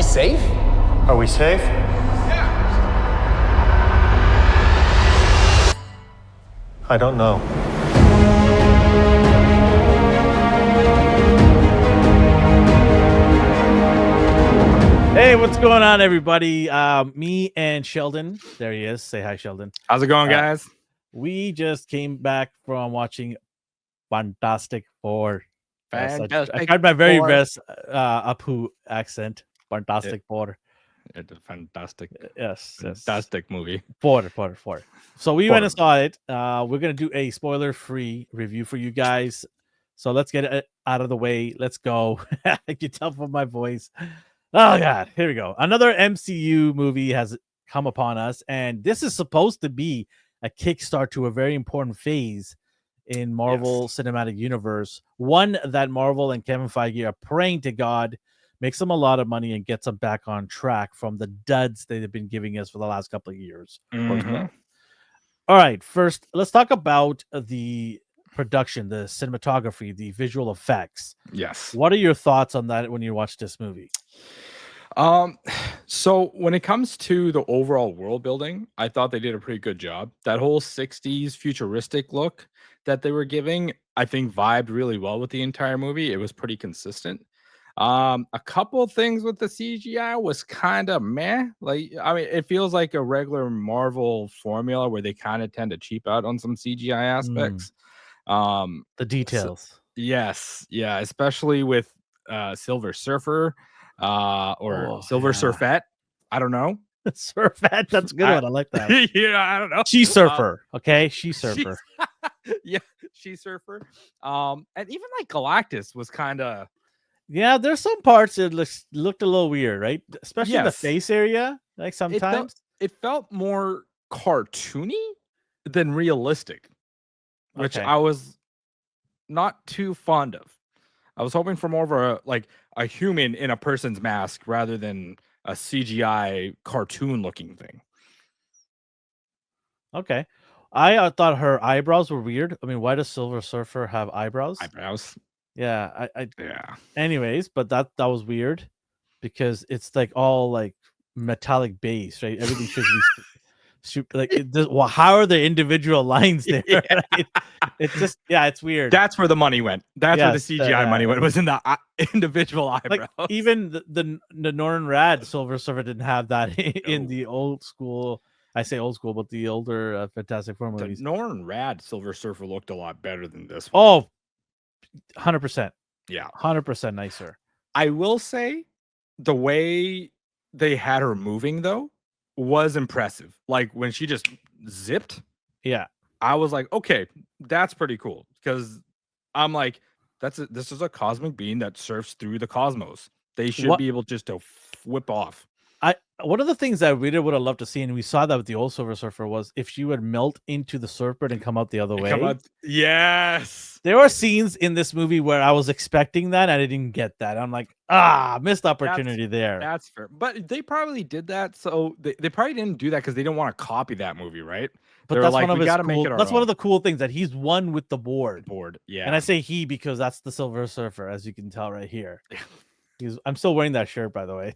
safe? Are we safe? I don't know. Hey, what's going on, everybody? Me and Sheldon. There he is. Say hi, Sheldon. How's it going, guys? We just came back from watching Fantastic Four. Fantastic I tried my very Four. best Apu accent. Fantastic Four. It's a fantastic, Yes. fantastic movie. Four. So we went and saw it. We're gonna do a spoiler-free review for you guys. So let's get it out of the way. Let's go. I can tell from my voice. Oh God, here we go. Another MCU movie has come upon us, and this is supposed to be a kickstart to a very important phase in Marvel Cinematic Universe. One that Marvel and Kevin Feige are praying to God makes them a lot of money and gets them back on track from the duds they've been giving us for the last couple of years. Or so. All right, first, let's talk about the production, the cinematography, the visual effects. Yes. What are your thoughts on that when you watch this movie? So when it comes to the overall world building, I thought they did a pretty good job. That whole 60s futuristic look that they were giving, I think vibed really well with the entire movie. It was pretty consistent. A couple things with the CGI was kind of meh. Like, I mean, it feels like a regular Marvel formula where they kind of tend to cheap out on some CGI aspects. The details. Yes, yeah, especially with Silver Surfer or Silver Surfette. I don't know. Surfette, that's a good one. I like that. Yeah, I don't know. She Surfer, okay? She Surfer. Yeah, She Surfer. And even like Galactus was kind of. Yeah, there's some parts that looked a little weird, right? Especially in the face area. Like sometimes it felt more cartoony than realistic, which I was not too fond of. I was hoping for more of a human in a person's mask rather than a CGI cartoon looking thing. Okay. I thought her eyebrows were weird. I mean, why does Silver Surfer have eyebrows? Yeah, yeah. Anyways, but that was weird because it's like all like metallic base, right? Everything should be super, like well, how are the individual lines there? Right? It's just it's weird. That's where the money went. That's where the CGI money went. It was in the individual eyebrows. Like, even the Norrin Rad Silver Surfer didn't have that in the old school. I say old school, but the older Fantastic Four movies. The Norrin Rad Silver Surfer looked a lot better than this one. Oh, 100%. Yeah. 100% nicer. I will say the way they had her moving, though, was impressive. Like, when she just zipped. Yeah. I was like, okay, that's pretty cool. Because I'm like, this is a cosmic being that surfs through the cosmos. They should be able just to whip off. One of the things that I really would have loved to see, and we saw that with the old Silver Surfer, was if she would melt into the surfboard and come out the other way. Yes. There are scenes in this movie where I was expecting that, and I didn't get that. I'm like, missed opportunity there. That's fair. But they probably did that. So they probably didn't do that because they didn't want to copy that movie, right? But that's one of his cool, that's one of the cool things, that he's one with the board. Yeah. And I say he because that's the Silver Surfer, as you can tell right here. I'm still wearing that shirt, by the way.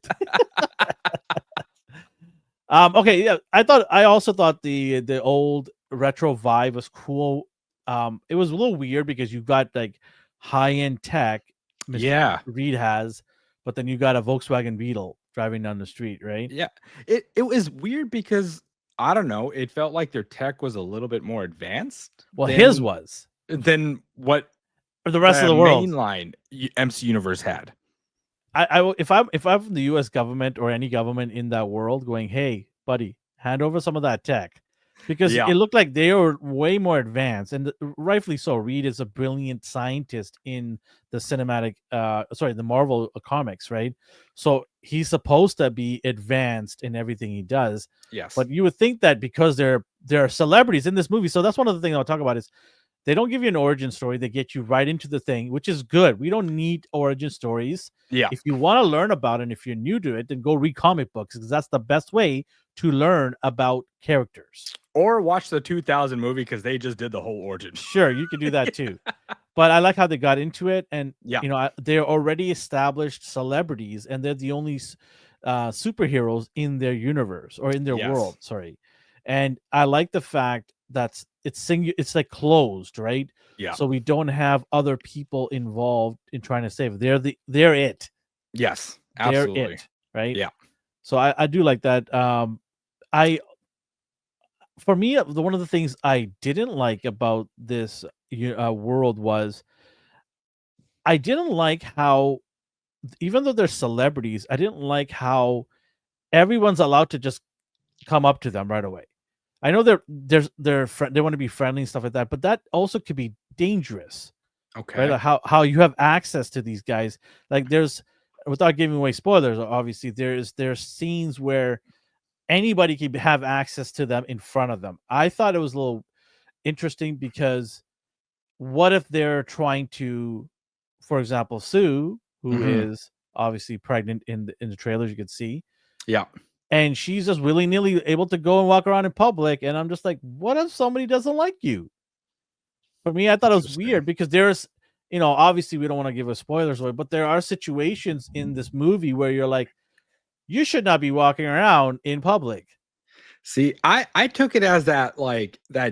Okay, yeah. I also thought the old retro vibe was cool. It was a little weird because you got like high-end tech, Mr. Reed has, but then you got a Volkswagen Beetle driving down the street, right? Yeah. It was weird because I don't know, it felt like their tech was a little bit more advanced. Well, his was than what the rest of the world mainline MC Universe had. If I'm from the U.S. government or any government in that world, going, hey, buddy, hand over some of that tech, because it looked like they were way more advanced, and rightfully so. Reed is a brilliant scientist in the the Marvel comics, right? So he's supposed to be advanced in everything he does. Yes, but you would think that because they're celebrities in this movie, so that's one of the things I'll talk about is. They don't give you an origin story. They get you right into the thing, which is good. We don't need origin stories. Yeah. If you want to learn about it, and if you're new to it, then go read comic books, because that's the best way to learn about characters. Or watch the 2000 movie, because they just did the whole origin. Sure, you can do that too. But I like how they got into it, and you know, they're already established celebrities, and they're the only superheroes in their universe or in their Yes. world. Sorry, and I like the fact that it's like closed, right? Yeah. So we don't have other people involved in trying to save. They're it. Yes. They're Absolutely. it, right? Yeah. So I do like that. I For me, one of the things I didn't like about this world was I didn't like how, even though they're celebrities, I didn't like how everyone's allowed to just come up to them right away. I know they want to be friendly and stuff like that, but that also could be dangerous, Okay. right? Like how you have access to these guys. Like there's, without giving away spoilers, obviously there's scenes where anybody can have access to them in front of them. I thought it was a little interesting because what if they're trying to, for example, Sue, who is obviously pregnant in the trailers, you could see, Yeah. and she's just willy-nilly able to go and walk around in public, and I'm just like, what if somebody doesn't like you? For me, I thought it was Interesting. weird because there's, obviously we don't want to give us spoilers away, but there are situations in this movie where you're like, you should not be walking around in public. See, I took it as that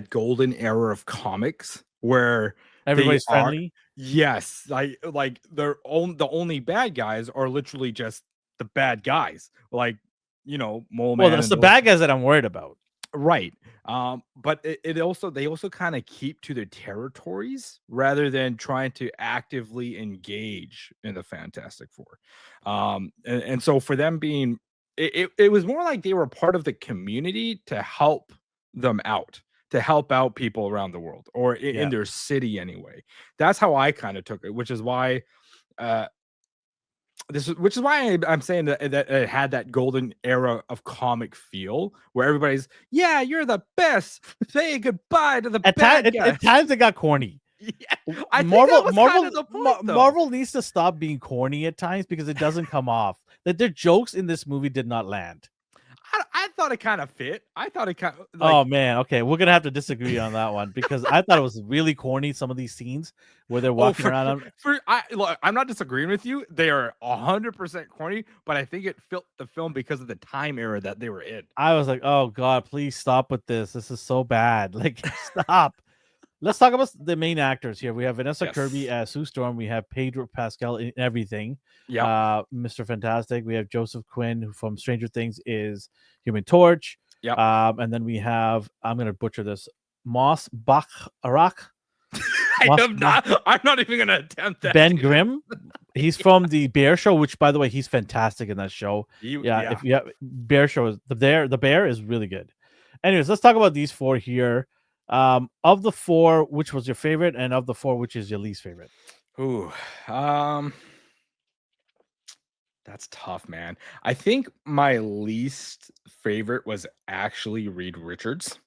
golden era of comics where Everybody's they are, friendly. yes, like the only bad guys are literally just the bad guys, like Mole Well, Man that's and the those- bad guys that I'm worried about. right. But they also kind of keep to their territories rather than trying to actively engage in the Fantastic Four. And so for them being, it was more like they were part of the community to help them out, to help out people around the world or in their city anyway. That's how I kind of took it, which is why I'm saying that it had that golden era of comic feel where everybody's, yeah, you're the best. Say goodbye to the bad guys. At times it got corny. Yeah, I think that was kind of the point, though. Marvel needs to stop being corny at times because it doesn't come off. That their jokes in this movie did not land. I thought it kind of fit. I thought it kind of Oh man, okay, we're gonna have to disagree on that one because I thought it was really corny. Some of these scenes where they're walking around. Look, I'm not disagreeing with you. They are 100% corny, but I think it fit the film because of the time era that they were in. I was like, oh god, please stop with this. This is so bad. Like, stop. Let's talk about the main actors here. We have Vanessa Kirby as Sue Storm. We have Pedro Pascal in everything. Yeah. Mr. Fantastic. We have Joseph Quinn, who from Stranger Things is Human Torch. Yeah. And then we have, I'm going to butcher this, Moss-Bachrach. I'm not even going to attempt that. Ben Grimm. He's from the Bear Show, which, by the way, he's fantastic in that show. If you have Bear Show, is the Bear is really good. Anyways, let's talk about these four here. Of the four, which was your favorite, and of the four, which is your least favorite? Ooh, that's tough, man. I think my least favorite was actually Reed Richards.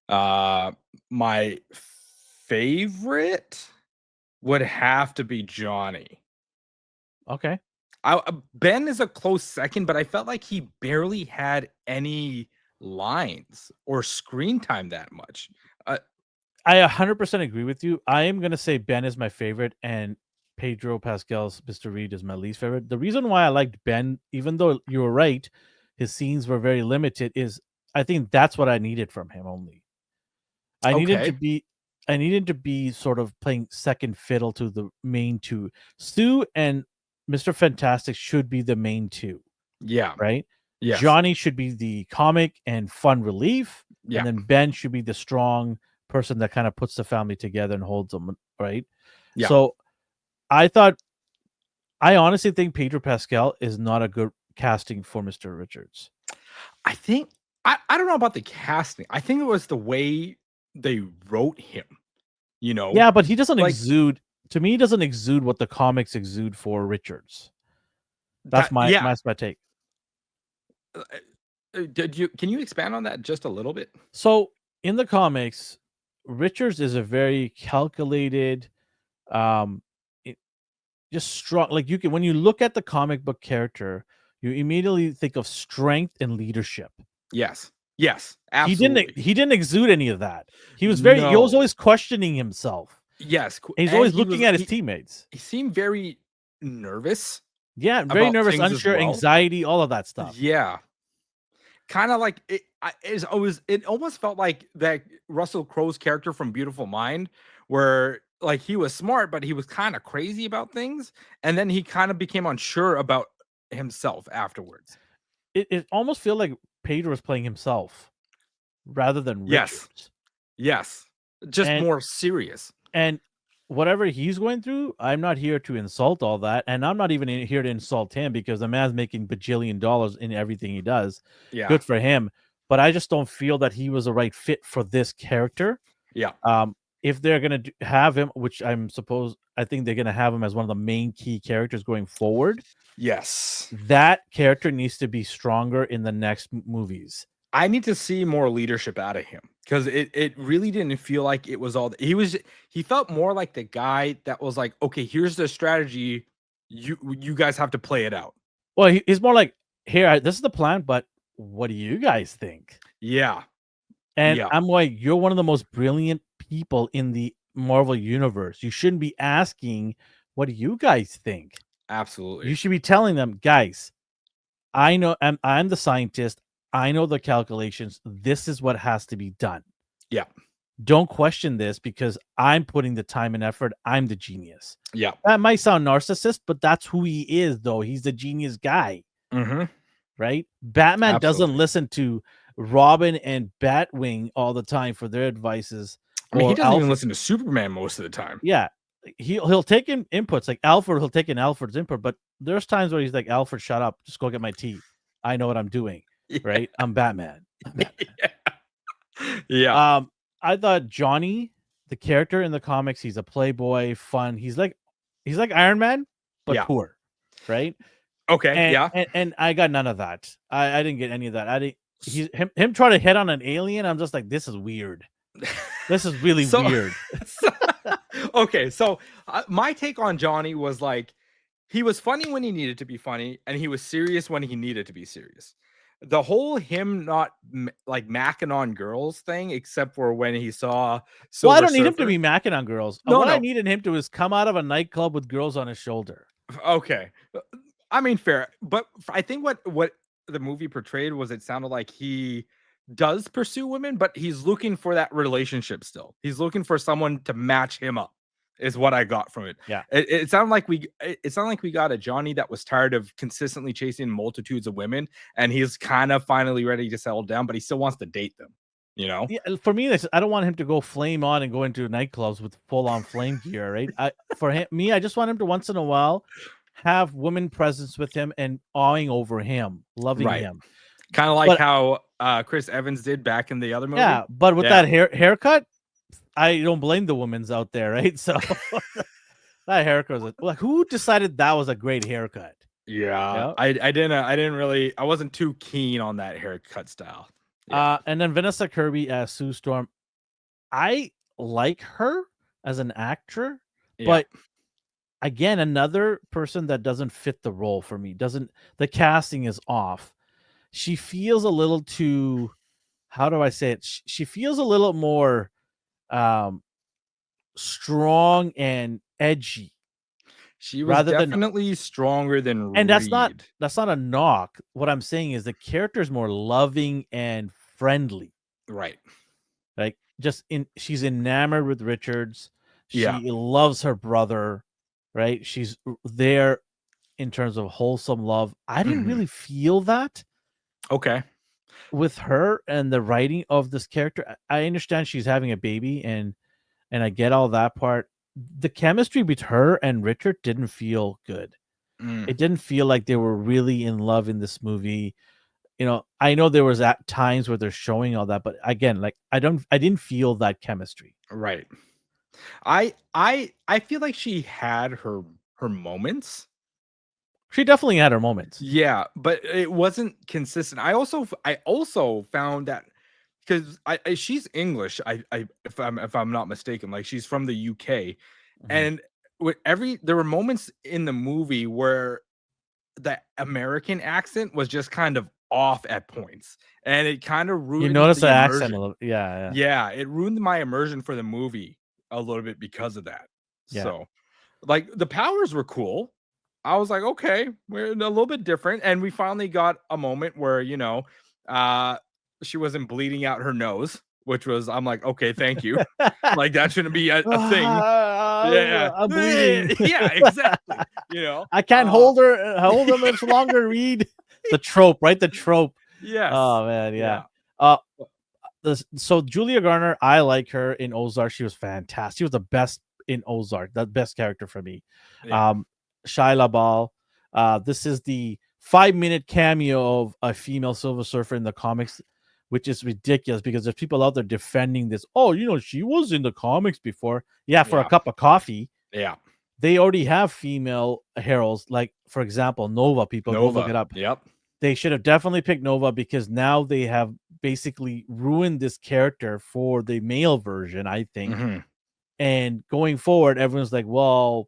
My favorite would have to be Johnny. Okay. Ben is a close second, but I felt like he barely had any lines or screen time that much. I 100% agree with you. I am going to say Ben is my favorite and Pedro Pascal's Mr. Reed is my least favorite. The reason why I liked Ben, even though you were right, his scenes were very limited, is I think that's what I needed from him only. I needed to be sort of playing second fiddle to the main two. Stu and Mr. Fantastic should be the main two. Yeah. Right? Yes. Johnny should be the comic and fun relief. Yeah. And then Ben should be the strong person that kind of puts the family together and holds them, right? Yeah. So I honestly think Pedro Pascal is not a good casting for Mr. Richards. I think I don't know about the casting. I think it was the way they wrote him, Yeah, but he doesn't exude, to me, he doesn't exude what the comics exude for Richards. That's my take. Can you expand on that just a little bit? So in the comics, Richards is a very calculated, just strong. Like when you look at the comic book character, you immediately think of strength and leadership. Yes, absolutely. He didn't exude any of that. He was he was always questioning himself. Yes, He's always looking at his teammates. He seemed very nervous Yeah, very about nervous, things as unsure, well. anxiety, all of that stuff. Yeah. Kind of like it almost felt like that Russell Crowe's character from Beautiful Mind, where like he was smart, but he was kind of crazy about things, and then he kind of became unsure about himself afterwards. It almost feel like Pedro was playing himself rather than Yes. Richards. Yes. Just And more serious. and whatever he's going through, I'm not here to insult all that, and I'm not even here to insult him because the man's making bajillion dollars in everything he does. Yeah. Good for him, but I just don't feel that he was the right fit for this character. Yeah. If they're gonna have him, which I think they're gonna have him as one of the main key characters going forward. Yes. That character needs to be stronger in the next movies. I need to see more leadership out of him because it really didn't feel like it was all he felt more like the guy that was like, okay, here's the strategy. You guys have to play it out. Well, he's more like, here, this is the plan, but what do you guys think? Yeah. And Yeah. I'm like, you're one of the most brilliant people in the Marvel universe. You shouldn't be asking, what do you guys think? Absolutely. You should be telling them, guys, I know I'm the scientist. I know the calculations. This is what has to be done. Yeah. Don't question this because I'm putting the time and effort. I'm the genius. Yeah. That might sound narcissist, but that's who he is, though. He's the genius guy, right? Batman doesn't listen to Robin and Batwing all the time for their advices. I mean, he doesn't even listen to Superman most of the time. Yeah. He'll take in inputs like Alfred. He'll take in Alfred's input, but there's times where he's like, Alfred, shut up. Just go get my tea. I know what I'm doing. Yeah. Right? I'm Batman. Yeah. I thought Johnny, the character in the comics, he's a playboy, fun. He's like Iron Man, but poor, right? Okay. And I got none of that. I didn't get any of that. Him trying to hit on an alien. I'm just like, this is weird. This is really weird. Okay, so my take on Johnny was like, he was funny when he needed to be funny, and he was serious when he needed to be serious. The whole him not like macking on girls thing, except for when he saw Silver Well, I don't need Surfer. him to be macking on girls. No, what I needed him to is come out of a nightclub with girls on his shoulder. Okay, I mean fair, but I think what the movie portrayed was it sounded like he does pursue women, but he's looking for that relationship still. He's looking for someone to match him up. Is what I got from it. Yeah, it sounded like we got a Johnny that was tired of consistently chasing multitudes of women, and he's kind of finally ready to settle down, but he still wants to date them. You know? Yeah. For me, I don't want him to go flame on and go into nightclubs with full on flame gear. Right? I just want him to once in a while have women presence with him and awing over him, loving him. Kind of like how Chris Evans did back in the other movie. Yeah, but with that haircut, I don't blame the women's out there, right? So that haircut was like, who decided that was a great haircut? Yeah, I didn't really, I wasn't too keen on that haircut style. Yeah. And then Vanessa Kirby as Sue Storm, I like her as an actor, but again, another person that doesn't fit the role for me. The casting is off. She feels a little too, how do I say it? She feels a little more strong and edgy. She was definitely stronger than and Reed. that's not a knock. What I'm saying is the character is more loving and friendly. Right. Like she's enamored with Richards. She loves her brother, right? She's there in terms of wholesome love. I didn't really feel that. Okay. With her and the writing of this character. I understand she's having a baby and I get all that part. The chemistry between her and Richard didn't feel good. It didn't feel like they were really in love in this movie. You know, I know there was at times where they're showing all that, but again, like I didn't feel that chemistry. Right. I feel like she had her moments. She definitely had her moments. Yeah, but it wasn't consistent. I also found that because she's English. If I'm not mistaken, like she's from the UK, and there were moments in the movie where the American accent was just kind of off at points, and it kind of ruined. You notice the immersion. accent a little, yeah. Yeah, it ruined my immersion for the movie a little bit because of that. Yeah. So, like the powers were cool. I was like, okay, we're a little bit different. And we finally got a moment where, she wasn't bleeding out her nose, which was, I'm like, okay, thank you. Like that shouldn't be a thing. Yeah. I'm bleeding. Yeah, exactly. I can't hold her much longer. Read the trope, right? The trope. Yes. Oh man, yeah. Yeah. So Julia Garner, I like her in Ozark. She was fantastic. She was the best in Ozark, the best character for me. Yeah. Shia LaBeouf. This is the 5-minute cameo of a female Silver Surfer in the comics, which is ridiculous because there's people out there defending this. Oh, she was in the comics before. Yeah, for a cup of coffee. Yeah. They already have female heralds, like for example, Nova. People go look it up. Yep. They should have definitely picked Nova because now they have basically ruined this character for the male version, I think. Mm-hmm. And going forward, everyone's like, well,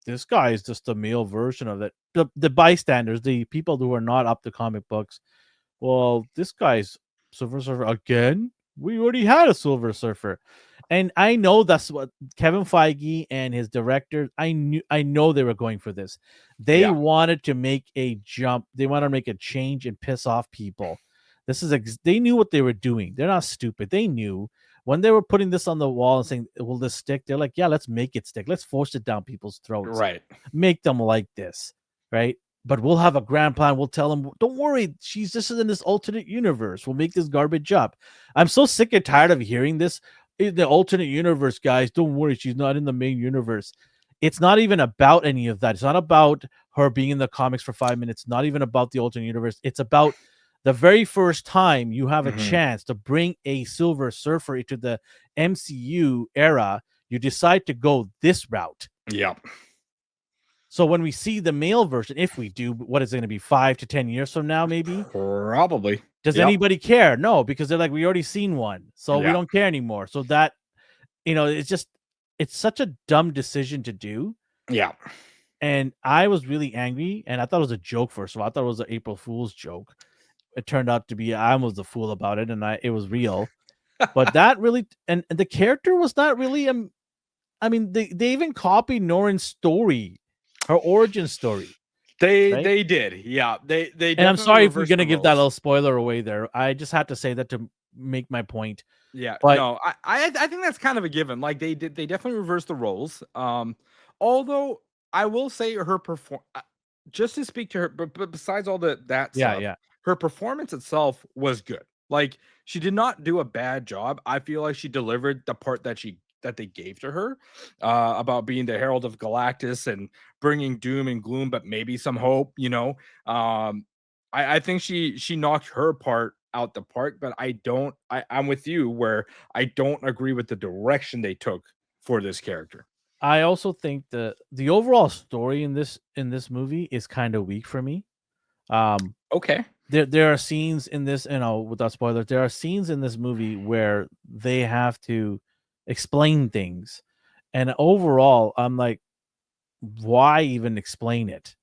this guy is just a male version of it. The bystanders, the people who are not up to comic books, well, this guy's Silver Surfer again? We already had a Silver Surfer. And I know that's what Kevin Feige and his director, I know they were going for this. They wanted to make a jump. They want to make a change and piss off people. They knew what they were doing. They're not stupid. They knew when they were putting this on the wall and saying, will this stick? They're like, yeah, let's make it stick. Let's force it down people's throats. Right. Make them like this. Right. But we'll have a grand plan. We'll tell them, don't worry, she's just in this alternate universe. We'll make this garbage up. I'm so sick and tired of hearing this. In the alternate universe, guys, don't worry, she's not in the main universe. It's not even about any of that. It's not about her being in the comics for 5 minutes. Not even about the alternate universe. It's about the very first time you have a chance to bring a Silver Surfer into the MCU era, you decide to go this route. Yeah. So when we see the male version, if we do, what is it going to be 5 to 10 years from now, maybe? Probably. Does anybody care? No, because they're like, we already seen one. So we don't care anymore. So that, it's such a dumb decision to do. Yeah. And I was really angry. And I thought it was a joke, first of all. I thought it was an April Fool's joke. It turned out to be, I was the fool about it. And it was real. But that really, and the character was not really, they even copied Norrin's story. Her origin story. They did. Yeah. They and I'm sorry if we're gonna give that little spoiler away there. I just had to say that to make my point. Yeah. But no, I think that's kind of a given. Like they definitely reversed the roles. Although I will say her just to speak to her, but besides all that stuff, her performance itself was good. Like she did not do a bad job. I feel like she delivered the part that they gave to her about being the herald of Galactus and bringing doom and gloom, but maybe some hope, I think she knocked her part out the park, but I'm with you where I don't agree with the direction they took for this character. I also think the overall story in this movie is kind of weak for me. Okay. There are scenes in this, without spoilers, there are scenes in this movie where they have to explain things, and overall I'm like, why even explain it?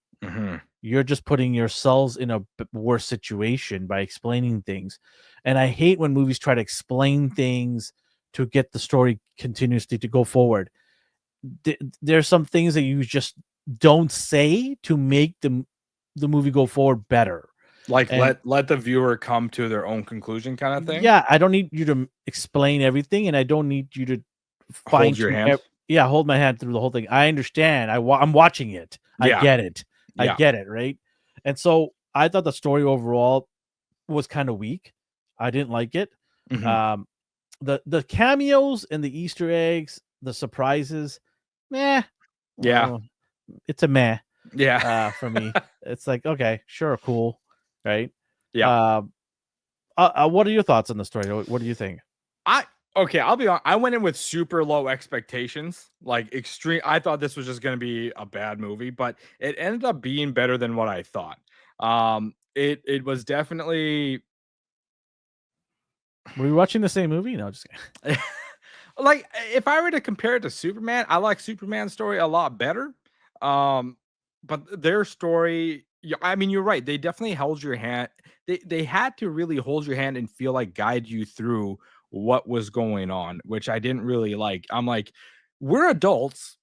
You're just putting yourselves in a worse situation by explaining things. And I hate when movies try to explain things to get the story continuously to go forward. There's some things that you just don't say to make the movie go forward better. Like let the viewer come to their own conclusion kind of thing. Yeah, I don't need you to explain everything, and I don't need you to hold your hand. Hold my hand through the whole thing. I understand. I'm watching it. I get it. I get it, right? And so I thought the story overall was kind of weak. I didn't like it. The cameos and the Easter eggs, the surprises, meh. Yeah. It's a meh. Yeah. For me. It's like, okay, sure, cool. Right? Yeah. What are your thoughts on the story? What do you think? Okay, I'll be honest. I went in with super low expectations, like extreme. I thought this was just going to be a bad movie, but it ended up being better than what I thought. It was definitely. Were we watching the same movie? No, just kidding. Like if I were to compare it to Superman, I like Superman's story a lot better. But their story, I mean, you're right. They definitely held your hand. They had to really hold your hand and feel like guide you through what was going on, which I didn't really like. I'm like, we're adults.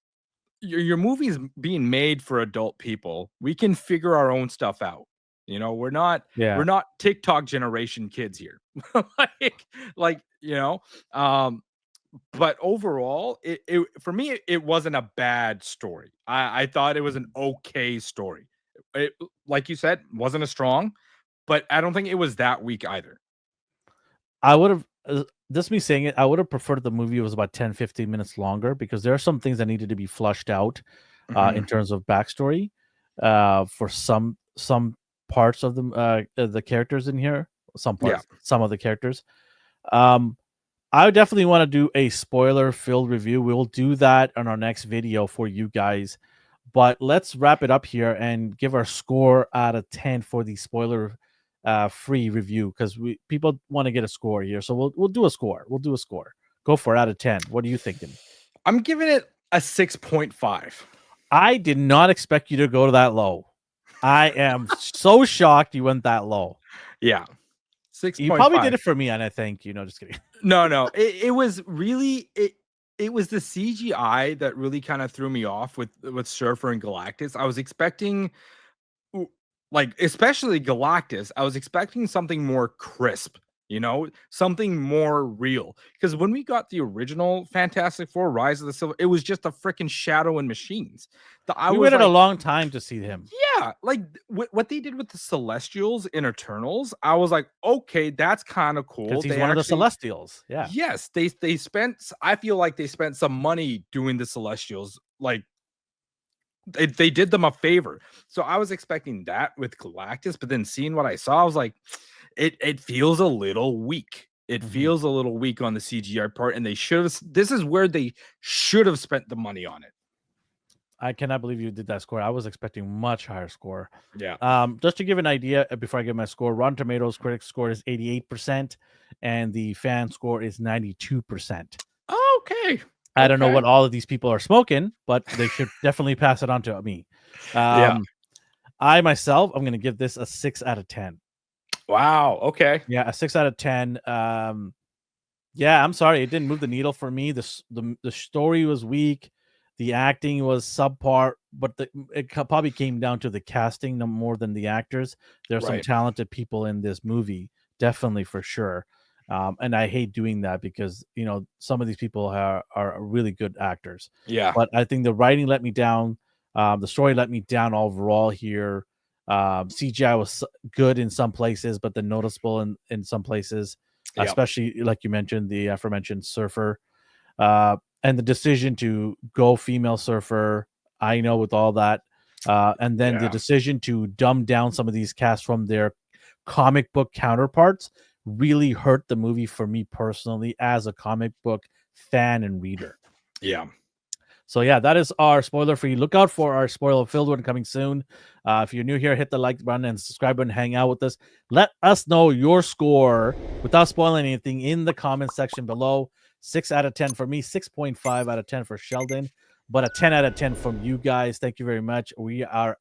your movie's being made for adult people. We can figure our own stuff out. You know, we're not TikTok generation kids here. like, you know, but overall, it for me, it wasn't a bad story. I thought it was an okay story. It, like you said, wasn't as strong, but I don't think it was that weak either. I would have, this me saying it, I would have preferred the movie was about 10, 15 minutes longer because there are some things that needed to be flushed out in terms of backstory for some parts of the characters in here. Some of the characters. I definitely want to do a spoiler-filled review. We'll do that on our next video for you guys. But let's wrap it up here and give our score out of 10 for the spoiler free review because people want to get a score here. So we'll do a score. We'll do a score. Go for it out of 10. What are you thinking? I'm giving it a 6.5. I did not expect you to go to that low. I am so shocked you went that low. Yeah. 6. You probably did it for me, and I thank you. No, just kidding. No. It was really it was the CGI that really kind of threw me off with Surfer and Galactus. I was expecting, like, especially Galactus, I was expecting something more crisp, you know, something more real. Because when we got the original Fantastic Four, Rise of the Silver, it was just a freaking shadow and machines. We waited a long time to see him. Yeah, like what they did with the Celestials in Eternals, I was like, okay, that's kind of cool. Because he's one of the Celestials. Yeah. Yes, they spent. I feel like they spent some money doing the Celestials. Like they did them a favor. So I was expecting that with Galactus, but then seeing what I saw, I was like, it feels a little weak. It feels a little weak on the CGI part, and they should have. This is where they should have spent the money on it. I cannot believe you did that score. I was expecting much higher score. Yeah. Just to give an idea before I give my score, Rotten Tomatoes critic score is 88%, and the fan score is 92%. Okay. I don't know what all of these people are smoking, but they should definitely pass it on to me. I myself, I'm going to give this a 6 out of 10. Wow. Okay. Yeah, a 6 out of 10. Yeah, I'm sorry, it didn't move the needle for me. The story was weak. The acting was subpar, but it probably came down to the casting more than the actors. There's some talented people in this movie, definitely for sure. And I hate doing that because, you know, some of these people are really good actors. Yeah. But I think the writing let me down. The story let me down overall here. CGI was good in some places, but then noticeable in some places, especially like you mentioned, the aforementioned Surfer. And the decision to go female Surfer, I know with all that. And then the decision to dumb down some of these casts from their comic book counterparts really hurt the movie for me personally as a comic book fan and reader. Yeah. So yeah, that is our spoiler free. Look out for our spoiler filled one coming soon. If you're new here, hit the like button and subscribe button, hang out with us. Let us know your score without spoiling anything in the comment section below. 6 out of 10 for me, 6.5 out of 10 for Sheldon, but a 10 out of 10 from you guys. Thank you very much. We are out.